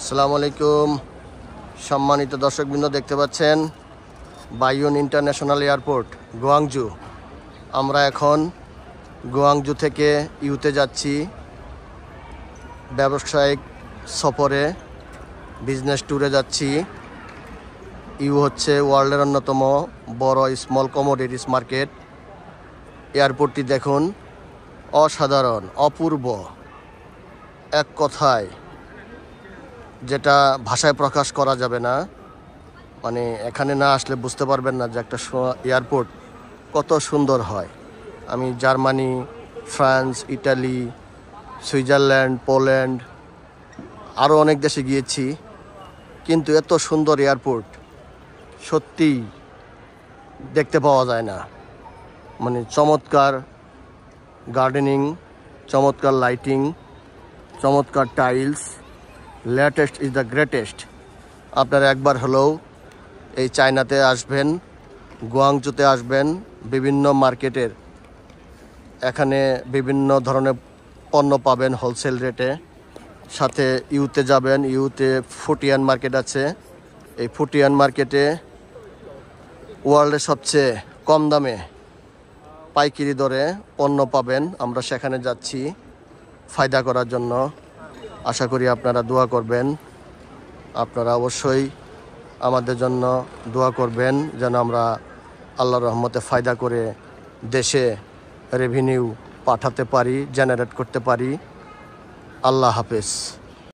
আসসালামু আলাইকুম সম্মানিত দর্শকবৃন্দ, দেখতে পাচ্ছেন বাইয়ুন ইন্টারন্যাশনাল এয়ারপোর্ট গোয়াংজু। আমরা এখন গোয়াংজু থেকে ইউতে যাচ্ছি ব্যবসায়িক সফরে, বিজনেস ট্যুরে যাচ্ছি। ইউ হচ্ছে ওয়ার্ল্ডের অন্যতম বড় স্মল কমোডিটিস মার্কেট। এয়ারপোর্টটি দেখুন, অসাধারণ, অপূর্ব, এক কথায় যেটা ভাষায় প্রকাশ করা যাবে না। মানে এখানে না আসলে বুঝতে পারবেন না যে একটা এয়ারপোর্ট কত সুন্দর হয়। আমি Germany, France, Italy, Switzerland, Poland আরও অনেক দেশে গিয়েছি, কিন্তু এত সুন্দর এয়ারপোর্ট সত্যিই দেখতে পাওয়া যায় না। মানে চমৎকার গার্ডেনিং, চমৎকার লাইটিং, চমৎকার tiles, latest is the greatest. আপনারা একবার হলেও এই চায়নাতে আসবেন, গোয়াংজুতে আসবেন। বিভিন্ন মার্কেটের এখানে বিভিন্ন ধরনের পণ্য পাবেন হোলসেল রেটে। সাথে ইউতে যাবেন, ইউতে ফুটিয়ান মার্কেট আছে। এই ফুটিয়ান মার্কেটে ওয়ার্ল্ডের সবচেয়ে কম দামে পাইকারি দরে পণ্য পাবেন। আমরা সেখানে যাচ্ছি ফায়দা করার জন্য। আশা করি আপনারা দোয়া করবেন। আপনারা অবশ্যই আমাদের জন্য দোয়া করবেন যেন আমরা আল্লাহর রহমতে ফায়দা করে দেশে রেভিনিউ পাঠাতে পারি, জেনারেট করতে পারি। আল্লাহ হাফেজ।